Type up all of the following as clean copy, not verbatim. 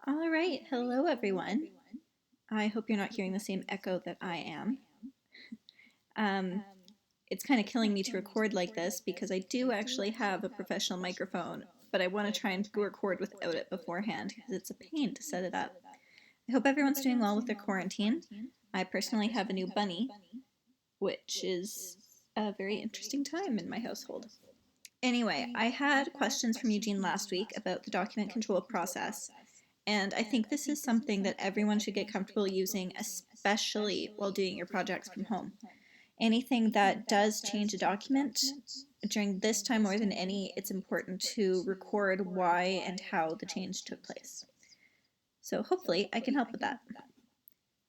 All right, hello everyone. I hope you're not hearing the same echo that I am. Um, it's kind of killing me to record like this because I do actually have a professional microphone, but I want to try and record without it beforehand because it's a pain to set it up. I hope everyone's doing well with their quarantine. I personally have a new bunny, which is a very interesting time in my household. Anyway, I had questions from Eugene last week about the document control process. And I think this is something that everyone should get comfortable using, especially while doing your projects from home. Anything that does change a document, during this time more than any, it's important to record why and how the change took place. So hopefully I can help with that.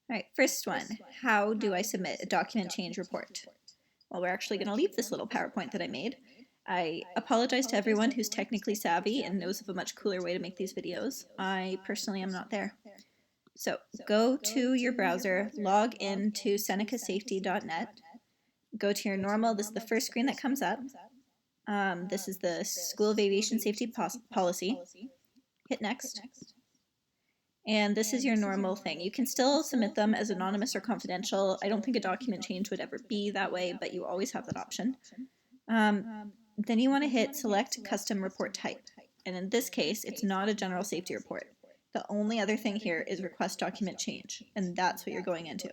All right, first one, how do I submit a document change report? Well, we're actually going to leave this little PowerPoint that I made. I apologize to everyone who's technically savvy and knows of a much cooler way to make these videos. I personally am not there. So go to your browser, log in to senecasafety.net, go to your normal, this is the first screen that comes up. This is the School of Aviation Safety Policy. Hit next. And this is your normal thing. You can still submit them as anonymous or confidential. I don't think a document change would ever be that way, but you always have that option. Then you want to hit Select Custom Report Type. And in this case, it's not a general safety report. The only other thing here is Request Document Change, and that's what you're going into.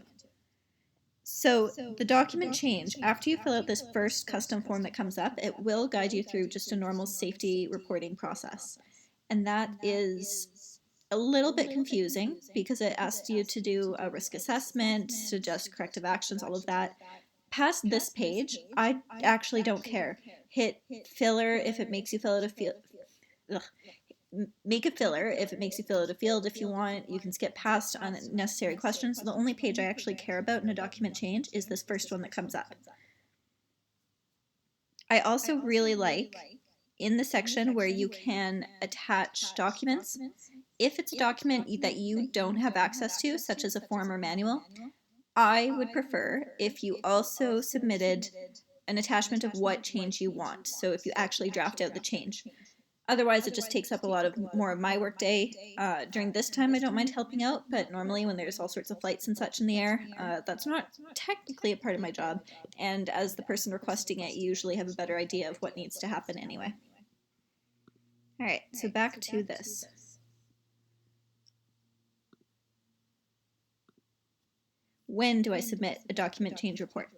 So the document change, after you fill out this first custom form that comes up, it will guide you through just a normal safety reporting process. And that is a little bit confusing because it asks you to do a risk assessment, suggest corrective actions, all of that. Past this page, I actually don't care. Hit filler if it makes you fill out a field. Make a filler if it makes you fill out a field. If you want, you can skip past unnecessary questions. The only page I actually care about in a document change is this first one that comes up. I also really like in the section where you can attach documents. If it's a document that you don't have access to, such as a form or manual, I would prefer if you also submitted an attachment of what change you want. So if you actually draft out the change. Otherwise, it just takes up a lot more of my workday. During this time, I don't mind helping out, but normally when there's all sorts of flights and such in the air, that's not technically a part of my job. And as the person requesting it, you usually have a better idea of what needs to happen anyway. All right, so back to this. When do I submit a document change report?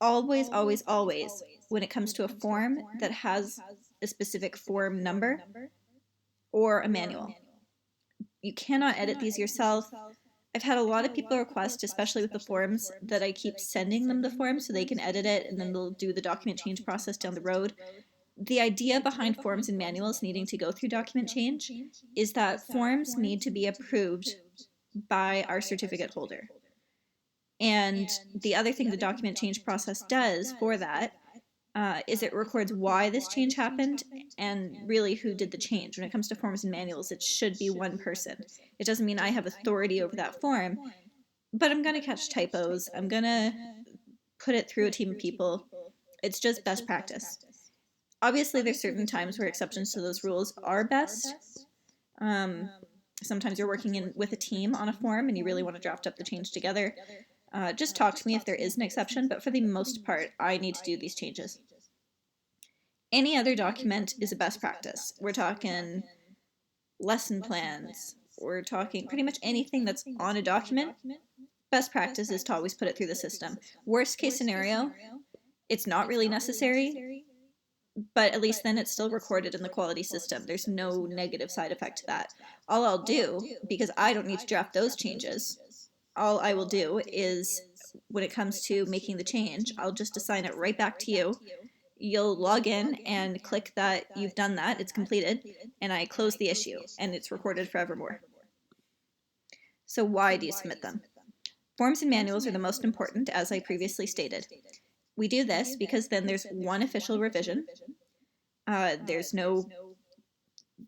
Always, always, always, when it comes to a form that has a specific form number or a manual. You cannot edit these yourself. I've had a lot of people request, especially with the forms, that I keep sending them the form so they can edit it and then they'll do the document change process down the road. The idea behind forms and manuals needing to go through document change is that forms need to be approved by our certificate holder. And the other thing the document change process does for that is it records why this change happened and really who did the change. When it comes to forms and manuals, it should be one person. It doesn't mean I have authority over that form, but I'm going to catch typos. I'm going to put it through a team of people. It's just best practice. Obviously, there's certain times where exceptions to those rules are best. Sometimes you're working with a team on a form and you really want to draft up the change together. Just talk to me if there is an exception, but for the most part, I need to do these changes. Any other document is a best practice. We're talking lesson plans. We're talking pretty much anything that's on a document. Best practice is to always put it through the system. Worst case scenario, it's not really necessary, but at least then it's still recorded in the quality system. There's no negative side effect to that. All I'll do, because I don't need to draft those changes, all I will do is, when it comes to making the change, I'll just assign it right back to you. You'll log in and click that you've done that, it's completed, and I close the issue, and it's recorded forevermore. So why do you submit them? Forms and manuals are the most important, as I previously stated. We do this because then there's one official revision. There's no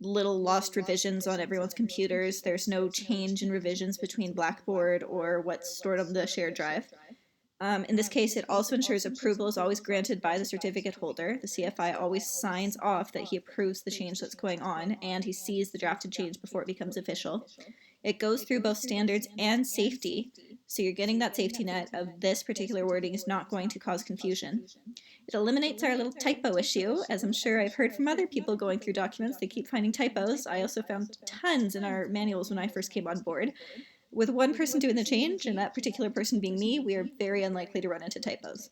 little lost revisions on everyone's computers. There's no change in revisions between Blackboard or what's stored on the shared drive. In this case, it also ensures approval is always granted by the certificate holder. The CFI always signs off that he approves the change that's going on, and he sees the drafted change before it becomes official. It goes through both standards and safety, so you're getting that safety net of this particular wording is not going to cause confusion. It eliminates our little typo issue, as I'm sure I've heard from other people going through documents, they keep finding typos. I also found tons in our manuals when I first came on board. With one person doing the change, and that particular person being me, we are very unlikely to run into typos.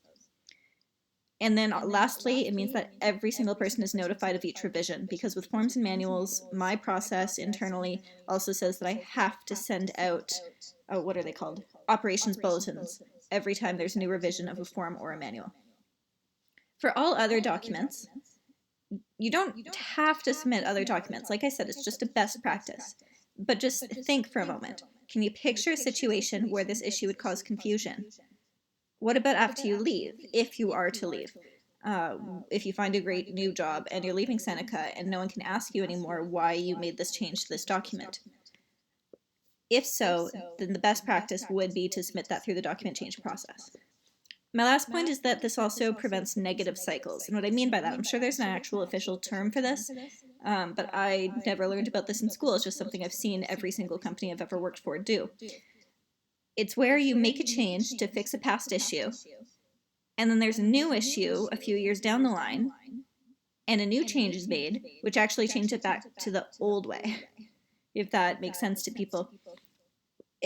And then lastly, it means that every single person is notified of each revision, because with forms and manuals, my process internally also says that I have to send out, what are they called? Operations bulletins every time there's a new revision of a form or a manual. For all other documents, you don't have to submit other documents. Like I said, it's just a best practice. But just think for a moment. Can you picture a situation where this issue would cause confusion? What about after you leave, if you are to leave? If you find a great new job and you're leaving Seneca and no one can ask you anymore why you made this change to this document. If so, then the best practice would be to submit that through the document change process. My last point is that this also prevents negative cycles. And what I mean by that, I'm sure there's an actual official term for this, but I never learned about this in school. It's just something I've seen every single company I've ever worked for do. It's where you make a change to fix a past issue, and then there's a new issue a few years down the line, and a new change is made, which actually changes it back to the old way, if that makes sense to people.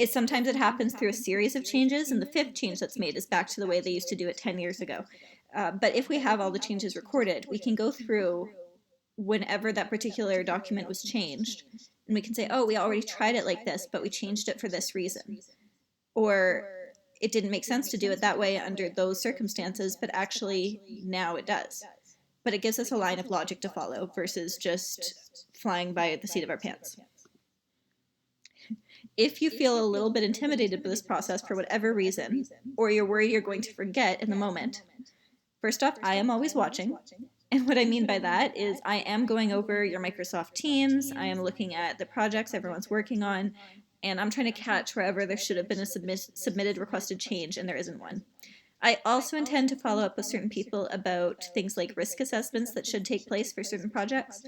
Sometimes it happens through a series of changes, and the fifth change that's made is back to the way they used to do it 10 years ago. But if we have all the changes recorded, we can go through whenever that particular document was changed, and we can say, oh, we already tried it like this, but we changed it for this reason. Or it didn't make sense to do it that way under those circumstances, but actually now it does. But it gives us a line of logic to follow versus just flying by the seat of our pants. If you feel a little bit intimidated by this process for whatever reason, or you're worried you're going to forget in the moment, first off, I am always watching. And what I mean by that is I am going over your Microsoft Teams, I am looking at the projects everyone's working on, and I'm trying to catch wherever there should have been a submitted requested change and there isn't one. I also intend to follow up with certain people about things like risk assessments that should take place for certain projects.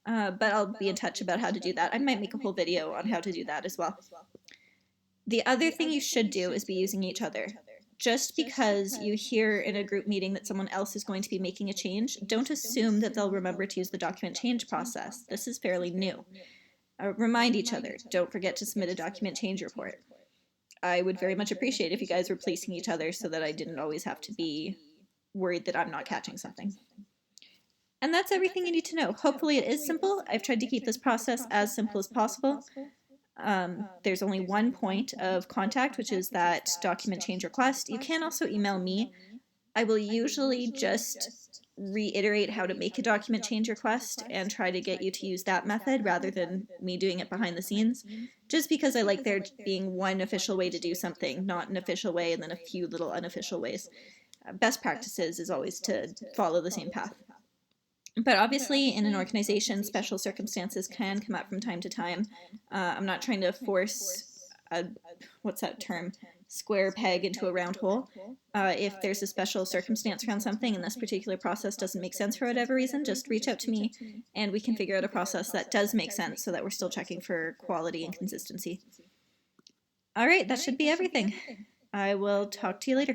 But I'll be in touch about how to do that. I might make a whole video on how to do that as well. The other thing you should do is be using each other. Just because you hear in a group meeting that someone else is going to be making a change, don't assume that they'll remember to use the document change process. This is fairly new. Remind each other. Don't forget to submit a document change report. I would very much appreciate if you guys were policing each other so that I didn't always have to be worried that I'm not catching something. And that's everything you need to know. Hopefully it is simple. I've tried to keep this process as simple as possible. There's only one point of contact, which is that document change request. You can also email me. I will usually just reiterate how to make a document change request and try to get you to use that method rather than me doing it behind the scenes, just because I like there being one official way to do something, not an official way and then a few little unofficial ways. Best practices is always to follow the same path. But obviously, in an organization, special circumstances can come up from time to time. I'm not trying to force what's that term? Square peg into a round hole. If there's a special circumstance around something and this particular process doesn't make sense for whatever reason, just reach out to me and we can figure out a process that does make sense so that we're still checking for quality and consistency. All right, that should be everything. I will talk to you later.